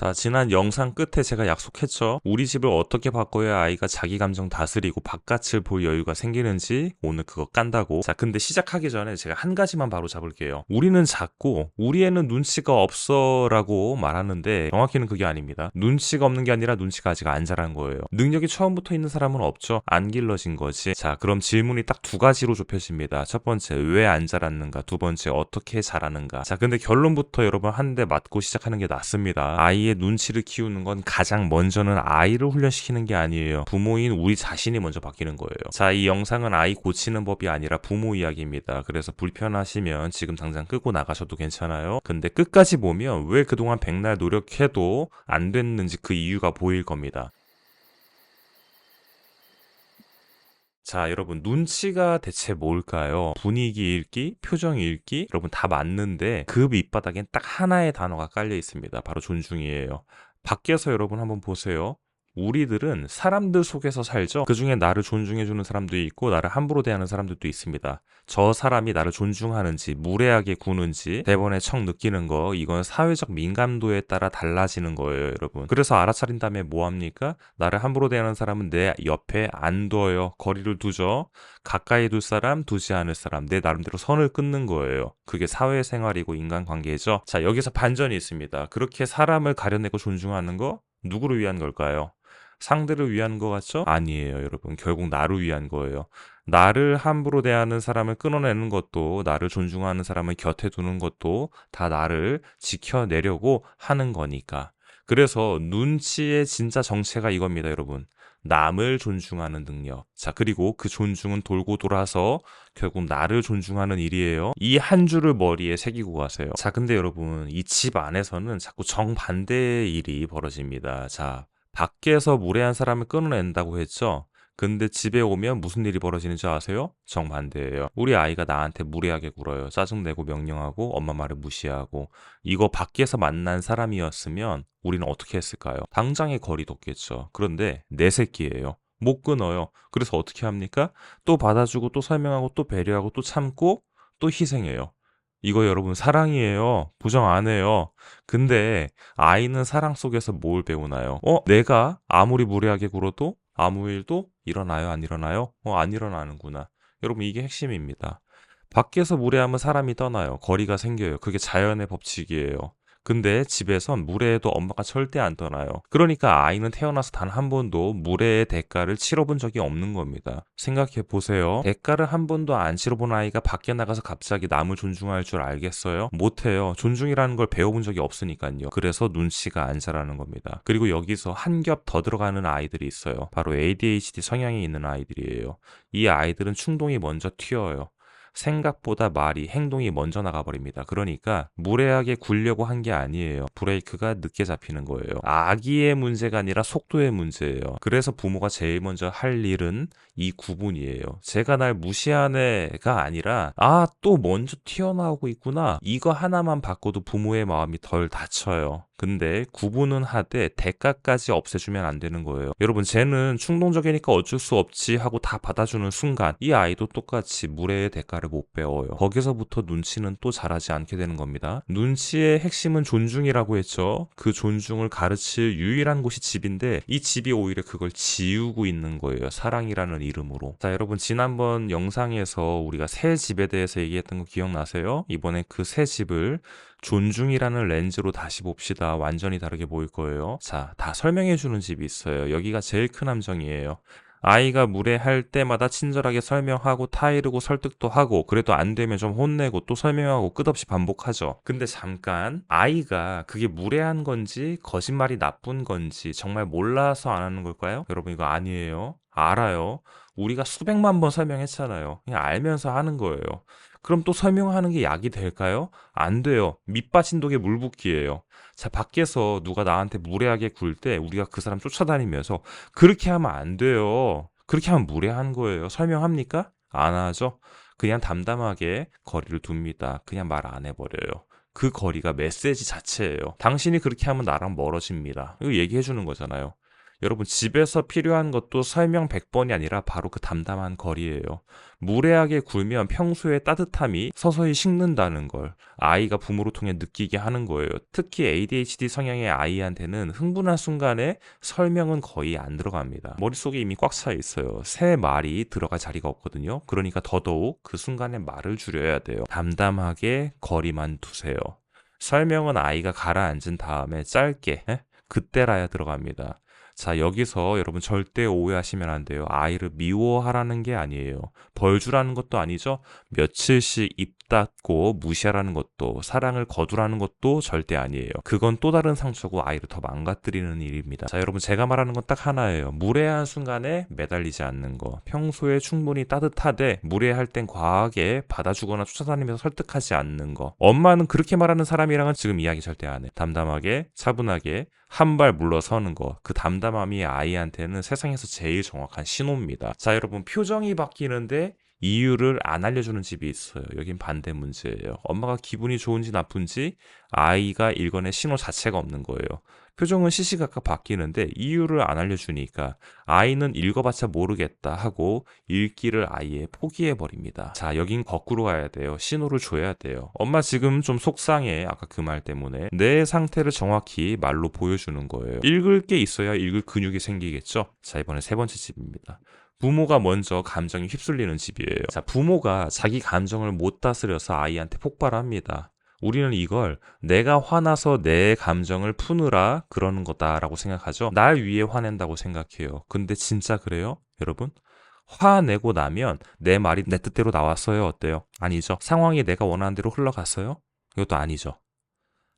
자, 지난 영상 끝에 제가 약속했죠. 우리 집을 어떻게 바꿔야 아이가 자기 감정 다스리고 바깥을 볼 여유가 생기는지 오늘 그거 깐다고. 자, 근데 시작하기 전에 제가 한 가지만 바로 잡을게요. 우리는 작고 우리 애는 눈치가 없어 라고 말하는데 정확히는 그게 아닙니다. 눈치가 없는 게 아니라 눈치가 아직 안 자란 거예요. 능력이 처음부터 있는 사람은 없죠. 안 길러진 거지. 자, 그럼 질문이 딱 두 가지로 좁혀집니다. 첫 번째, 왜 안 자랐는가? 두 번째, 어떻게 자라는가? 자, 근데 결론부터 여러분 한 대 맞고 시작하는 게 낫습니다. 아이의 눈치를 키우는 건 가장 먼저는 아이를 훈련시키는 게 아니에요. 부모인 우리 자신이 먼저 바뀌는 거예요. 자, 이 영상은 아이 고치는 법이 아니라 부모 이야기입니다. 그래서 불편하시면 지금 당장 끄고 나가셔도 괜찮아요. 근데 끝까지 보면 왜 그동안 백날 노력해도 안 됐는지 그 이유가 보일 겁니다. 자, 여러분, 눈치가 대체 뭘까요? 분위기 읽기, 표정 읽기, 여러분 다 맞는데 그 밑바닥엔 딱 하나의 단어가 깔려 있습니다. 바로 존중이에요. 밖에서 여러분 한번 보세요. 우리들은 사람들 속에서 살죠. 그중에 나를 존중해주는 사람도 있고 나를 함부로 대하는 사람들도 있습니다. 저 사람이 나를 존중하는지 무례하게 구는지 대번에 척 느끼는 거, 이건 사회적 민감도에 따라 달라지는 거예요, 여러분. 그래서 알아차린 다음에 뭐합니까? 나를 함부로 대하는 사람은 내 옆에 안 둬요. 거리를 두죠. 가까이 둘 사람, 두지 않을 사람, 내 나름대로 선을 끊는 거예요. 그게 사회생활이고 인간관계죠. 자, 여기서 반전이 있습니다. 그렇게 사람을 가려내고 존중하는 거 누구를 위한 걸까요? 상대를 위한 것 같죠? 아니에요, 여러분. 결국 나를 위한 거예요. 나를 함부로 대하는 사람을 끊어내는 것도, 나를 존중하는 사람을 곁에 두는 것도 다 나를 지켜내려고 하는 거니까. 그래서 눈치의 진짜 정체가 이겁니다, 여러분. 남을 존중하는 능력. 자, 그리고 그 존중은 돌고 돌아서 결국 나를 존중하는 일이에요. 이 한 줄을 머리에 새기고 가세요. 자, 근데 여러분, 이 집 안에서는 자꾸 정반대의 일이 벌어집니다. 자, 밖에서 무례한 사람을 끊어낸다고 했죠? 근데 집에 오면 무슨 일이 벌어지는지 아세요? 정반대예요. 우리 아이가 나한테 무례하게 굴어요. 짜증내고 명령하고 엄마 말을 무시하고. 이거 밖에서 만난 사람이었으면 우리는 어떻게 했을까요? 당장에 거리 뒀겠죠. 그런데 내 새끼예요. 못 끊어요. 그래서 어떻게 합니까? 또 받아주고 또 설명하고 또 배려하고 또 참고 또 희생해요. 이거 여러분 사랑이에요. 부정 안 해요. 근데 아이는 사랑 속에서 뭘 배우나요? 내가 아무리 무례하게 굴어도 아무 일도 일어나요? 안 일어나요? 안 일어나는구나. 여러분 이게 핵심입니다. 밖에서 무례하면 사람이 떠나요. 거리가 생겨요. 그게 자연의 법칙이에요. 근데 집에선 무례해도 엄마가 절대 안 떠나요. 그러니까 아이는 태어나서 단 한 번도 무례의 대가를 치러본 적이 없는 겁니다. 생각해 보세요. 대가를 한 번도 안 치러본 아이가 밖에 나가서 갑자기 남을 존중할 줄 알겠어요? 못해요. 존중이라는 걸 배워본 적이 없으니까요. 그래서 눈치가 안 자라는 겁니다. 그리고 여기서 한 겹 더 들어가는 아이들이 있어요. 바로 ADHD 성향이 있는 아이들이에요. 이 아이들은 충동이 먼저 튀어요. 생각보다 말이, 행동이 먼저 나가버립니다. 그러니까 무례하게 굴려고 한 게 아니에요. 브레이크가 늦게 잡히는 거예요. 아기의 문제가 아니라 속도의 문제예요. 그래서 부모가 제일 먼저 할 일은 이 구분이에요. 제가 날 무시하네가 아니라 또 먼저 튀어나오고 있구나. 이거 하나만 바꿔도 부모의 마음이 덜 다쳐요. 근데 구분은 하되 대가까지 없애주면 안 되는 거예요. 여러분 쟤는 충동적이니까 어쩔 수 없지 하고 다 받아주는 순간 이 아이도 똑같이 무례의 대가를 못 배워요. 거기서부터 눈치는 또 자라지 않게 되는 겁니다. 눈치의 핵심은 존중이라고 했죠. 그 존중을 가르칠 유일한 곳이 집인데 이 집이 오히려 그걸 지우고 있는 거예요. 사랑이라는 이름으로. 자, 여러분 지난번 영상에서 우리가 새 집에 대해서 얘기했던 거 기억나세요? 이번에 그 새 집을 존중이라는 렌즈로 다시 봅시다. 완전히 다르게 보일 거예요. 자, 다 설명해주는 집이 있어요. 여기가 제일 큰 함정이에요. 아이가 무례할 때마다 친절하게 설명하고 타이르고 설득도 하고 그래도 안 되면 좀 혼내고 또 설명하고 끝없이 반복하죠. 근데 잠깐 아이가 그게 무례한 건지 거짓말이 나쁜 건지 정말 몰라서 안 하는 걸까요? 여러분 이거 아니에요. 알아요. 우리가 수백만 번 설명했잖아요. 그냥 알면서 하는 거예요. 그럼 또 설명하는 게 약이 될까요? 안 돼요. 밑 빠진 독에 물 붓기예요. 자, 밖에서 누가 나한테 무례하게 굴 때 우리가 그 사람 쫓아다니면서 그렇게 하면 안 돼요. 그렇게 하면 무례한 거예요. 설명합니까? 안 하죠. 그냥 담담하게 거리를 둡니다. 그냥 말 안 해버려요. 그 거리가 메시지 자체예요. 당신이 그렇게 하면 나랑 멀어집니다. 이거 얘기해 주는 거잖아요. 여러분 집에서 필요한 것도 설명 100번이 아니라 바로 그 담담한 거리예요. 무례하게 굴면 평소에 따뜻함이 서서히 식는다는 걸 아이가 부모를 통해 느끼게 하는 거예요. 특히 ADHD 성향의 아이한테는 흥분한 순간에 설명은 거의 안 들어갑니다. 머릿속에 이미 꽉 차 있어요. 새 말이 들어갈 자리가 없거든요. 그러니까 더더욱 그 순간에 말을 줄여야 돼요. 담담하게 거리만 두세요. 설명은 아이가 가라앉은 다음에 짧게 그때라야 들어갑니다. 자, 여기서 여러분 절대 오해하시면 안 돼요. 아이를 미워하라는 게 아니에요. 벌 주라는 것도 아니죠. 며칠씩 입 닫고 무시하라는 것도, 사랑을 거두라는 것도 절대 아니에요. 그건 또 다른 상처고 아이를 더 망가뜨리는 일입니다. 자, 여러분 제가 말하는 건 딱 하나예요. 무례한 순간에 매달리지 않는 거. 평소에 충분히 따뜻하되 무례할 땐 과하게 받아주거나 쫓아다니면서 설득하지 않는 거. 엄마는 그렇게 말하는 사람이랑은 지금 이야기 절대 안 해. 담담하게, 차분하게 한 발 물러서는 거. 그 담담함이 아이한테는 세상에서 제일 정확한 신호입니다. 자, 여러분 표정이 바뀌는데 이유를 안 알려주는 집이 있어요. 여긴 반대 문제예요. 엄마가 기분이 좋은지 나쁜지 아이가 읽어낸 신호 자체가 없는 거예요. 표정은 시시각각 바뀌는데 이유를 안 알려주니까 아이는 읽어봤자 모르겠다 하고 읽기를 아예 포기해버립니다. 자, 여긴 거꾸로 가야 돼요. 신호를 줘야 돼요. 엄마 지금 좀 속상해. 아까 그 말 때문에. 내 상태를 정확히 말로 보여주는 거예요. 읽을 게 있어야 읽을 근육이 생기겠죠? 자, 이번에 세 번째 집입니다. 부모가 먼저 감정이 휩쓸리는 집이에요. 자, 부모가 자기 감정을 못 다스려서 아이한테 폭발합니다. 우리는 이걸 내가 화나서 내 감정을 푸느라 그러는 거다라고 생각하죠. 날 위해 화낸다고 생각해요. 근데 진짜 그래요? 여러분? 화내고 나면 내 말이 내 뜻대로 나왔어요? 어때요? 아니죠. 상황이 내가 원하는 대로 흘러갔어요? 이것도 아니죠.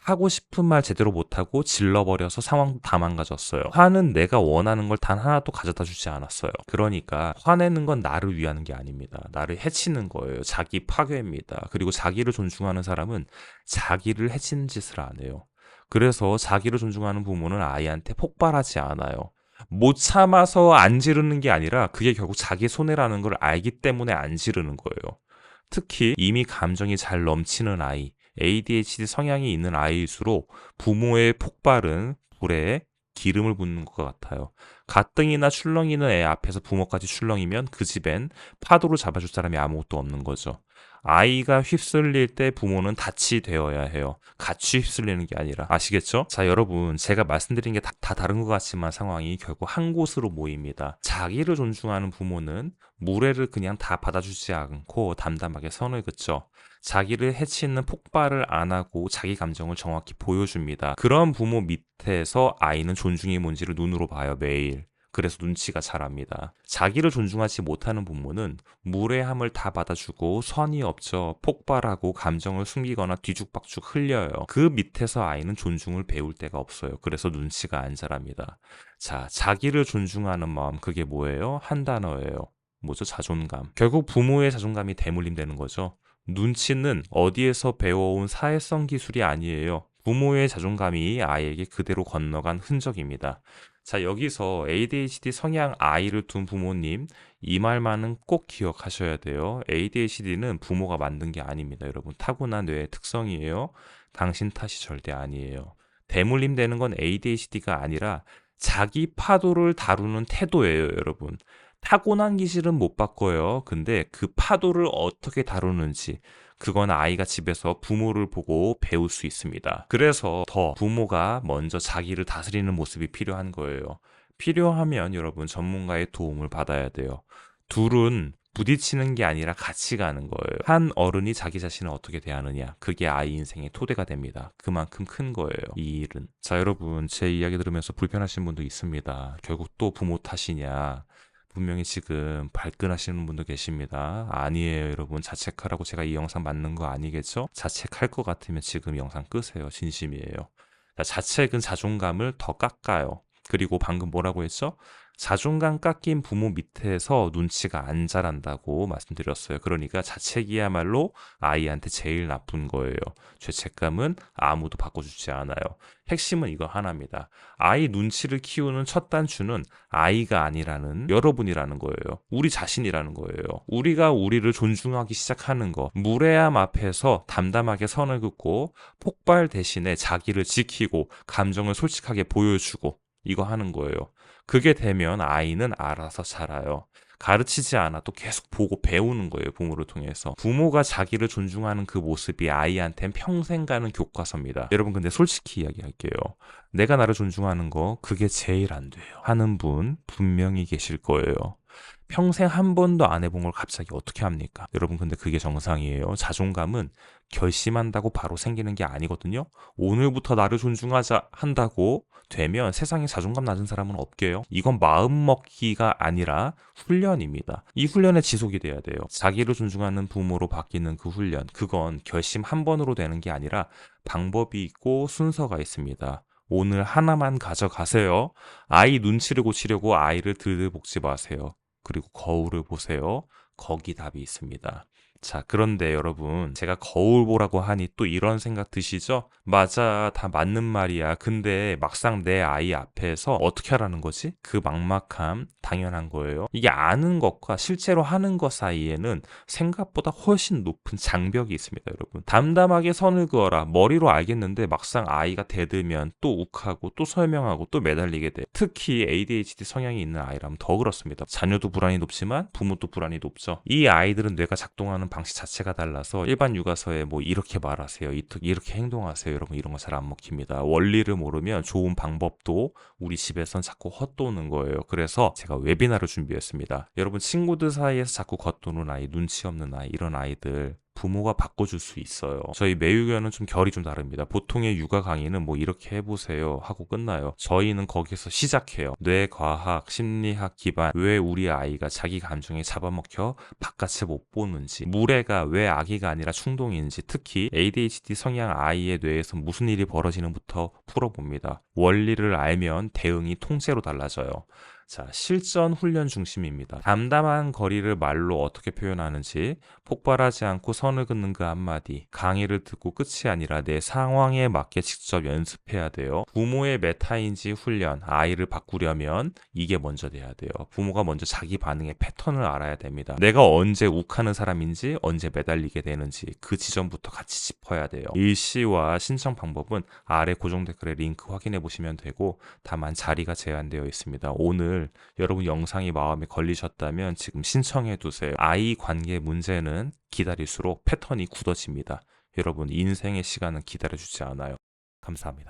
하고 싶은 말 제대로 못하고 질러버려서 상황 다 망가졌어요. 화는 내가 원하는 걸 단 하나도 가져다 주지 않았어요. 그러니까 화내는 건 나를 위하는 게 아닙니다. 나를 해치는 거예요. 자기 파괴입니다. 그리고 자기를 존중하는 사람은 자기를 해치는 짓을 안 해요. 그래서 자기를 존중하는 부모는 아이한테 폭발하지 않아요. 못 참아서 안 지르는 게 아니라 그게 결국 자기 손해라는 걸 알기 때문에 안 지르는 거예요. 특히 이미 감정이 잘 넘치는 아이, ADHD 성향이 있는 아이일수록 부모의 폭발은 불에 기름을 붓는 것 같아요. 가뜩이나 출렁이는 애 앞에서 부모까지 출렁이면 그 집엔 파도를 잡아줄 사람이 아무것도 없는 거죠. 아이가 휩쓸릴 때 부모는 닻이 되어야 해요. 같이 휩쓸리는 게 아니라. 아시겠죠? 자, 여러분 제가 말씀드린 게 다 다른 것 같지만 상황이 결국 한 곳으로 모입니다. 자기를 존중하는 부모는 무례를 그냥 다 받아주지 않고 담담하게 선을 긋죠. 자기를 해치는 폭발을 안 하고 자기 감정을 정확히 보여줍니다. 그런 부모 밑에서 아이는 존중이 뭔지를 눈으로 봐요, 매일. 그래서 눈치가 잘합니다. 자기를 존중하지 못하는 부모는 무례함을 다 받아주고 선이 없죠. 폭발하고 감정을 숨기거나 뒤죽박죽 흘려요. 그 밑에서 아이는 존중을 배울 데가 없어요. 그래서 눈치가 안 자랍니다. 자, 자기를 존중하는 마음, 그게 뭐예요? 한 단어예요. 뭐죠? 자존감. 결국 부모의 자존감이 대물림되는 거죠. 눈치는 어디에서 배워온 사회성 기술이 아니에요. 부모의 자존감이 아이에게 그대로 건너간 흔적입니다. 자, 여기서 ADHD 성향 아이를 둔 부모님, 이 말만은 꼭 기억하셔야 돼요. ADHD는 부모가 만든 게 아닙니다. 여러분, 타고난 뇌의 특성이에요. 당신 탓이 절대 아니에요. 대물림 되는 건 ADHD가 아니라 자기 파도를 다루는 태도예요, 여러분. 타고난 기질은 못 바꿔요. 근데 그 파도를 어떻게 다루는지, 그건 아이가 집에서 부모를 보고 배울 수 있습니다. 그래서 더 부모가 먼저 자기를 다스리는 모습이 필요한 거예요. 필요하면 여러분 전문가의 도움을 받아야 돼요. 둘은 부딪히는 게 아니라 같이 가는 거예요. 한 어른이 자기 자신을 어떻게 대하느냐, 그게 아이 인생의 토대가 됩니다. 그만큼 큰 거예요, 이 일은. 자, 여러분 제 이야기 들으면서 불편하신 분도 있습니다. 결국 또 부모 탓이냐, 분명히 지금 발끈하시는 분도 계십니다. 아니에요, 여러분. 자책하라고 제가 이 영상 만든 거 아니겠죠? 자책할 것 같으면 지금 영상 끄세요. 진심이에요. 자, 자책은 자존감을 더 깎아요. 그리고 방금 뭐라고 했죠? 자존감 깎인 부모 밑에서 눈치가 안 자란다고 말씀드렸어요. 그러니까 자책이야말로 아이한테 제일 나쁜 거예요. 죄책감은 아무도 바꿔주지 않아요. 핵심은 이거 하나입니다. 아이 눈치를 키우는 첫 단추는 아이가 아니라는 여러분이라는 거예요. 우리 자신이라는 거예요. 우리가 우리를 존중하기 시작하는 거. 무례함 앞에서 담담하게 선을 긋고 폭발 대신에 자기를 지키고 감정을 솔직하게 보여주고, 이거 하는 거예요. 그게 되면 아이는 알아서 자라요. 가르치지 않아도 계속 보고 배우는 거예요, 부모를 통해서. 부모가 자기를 존중하는 그 모습이 아이한텐 평생 가는 교과서입니다. 여러분, 근데 솔직히 이야기할게요. 내가 나를 존중하는 거, 그게 제일 안 돼요. 하는 분 분명히 계실 거예요. 평생 한 번도 안 해본 걸 갑자기 어떻게 합니까? 여러분, 근데 그게 정상이에요. 자존감은 결심한다고 바로 생기는 게 아니거든요. 오늘부터 나를 존중하자 한다고 되면 세상에 자존감 낮은 사람은 없게요. 이건 마음 먹기가 아니라 훈련입니다. 이 훈련에 지속이 돼야 돼요. 자기를 존중하는 부모로 바뀌는 그 훈련, 그건 결심 한 번으로 되는 게 아니라 방법이 있고 순서가 있습니다. 오늘 하나만 가져가세요. 아이 눈치를 고치려고 아이를 들들볶지 마세요. 그리고 거울을 보세요. 거기 답이 있습니다. 자, 그런데 여러분, 제가 거울 보라고 하니 또 이런 생각 드시죠? 맞아, 다 맞는 말이야. 근데 막상 내 아이 앞에서 어떻게 하라는 거지? 그 막막함, 당연한 거예요. 이게 아는 것과 실제로 하는 것 사이에는 생각보다 훨씬 높은 장벽이 있습니다, 여러분. 담담하게 선을 그어라. 머리로 알겠는데 막상 아이가 대들면 또 욱하고 또 설명하고 또 매달리게 돼. 특히 ADHD 성향이 있는 아이라면 더 그렇습니다. 자녀도 불안이 높지만 부모도 불안이 높죠. 이 아이들은 뇌가 작동하는 방식 자체가 달라서 일반 육아서에 뭐 이렇게 말하세요, 이렇게 행동하세요, 여러분, 이런 거 잘 안 먹힙니다. 원리를 모르면 좋은 방법도 우리 집에선 자꾸 헛도는 거예요. 그래서 제가 웨비나를 준비했습니다. 여러분, 친구들 사이에서 자꾸 겉도는 아이, 눈치 없는 아이, 이런 아이들 부모가 바꿔줄 수 있어요. 저희 매육견은 좀 결이 좀 다릅니다. 보통의 육아 강의는 뭐 이렇게 해보세요 하고 끝나요. 저희는 거기서 시작해요. 뇌과학, 심리학 기반, 왜 우리 아이가 자기 감정에 잡아먹혀 바깥을 못 보는지, 물애가 왜 아기가 아니라 충동인지, 특히 ADHD 성향 아이의 뇌에서 무슨 일이 벌어지는부터 풀어봅니다. 원리를 알면 대응이 통째로 달라져요. 자, 실전 훈련 중심입니다. 담담한 거리를 말로 어떻게 표현하는지, 폭발하지 않고 선을 긋는 그 한마디, 강의를 듣고 끝이 아니라 내 상황에 맞게 직접 연습해야 돼요. 부모의 메타인지 훈련, 아이를 바꾸려면 이게 먼저 돼야 돼요. 부모가 먼저 자기 반응의 패턴을 알아야 됩니다. 내가 언제 욱하는 사람인지, 언제 매달리게 되는지 그 지점부터 같이 짚어야 돼요. 일시와 신청 방법은 아래 고정 댓글에 링크 확인해 보시면 되고, 다만 자리가 제한되어 있습니다. 오늘 여러분 영상이 마음에 걸리셨다면 지금 신청해 두세요. 아이 관계 문제는 기다릴수록 패턴이 굳어집니다. 여러분, 인생의 시간은 기다려주지 않아요. 감사합니다.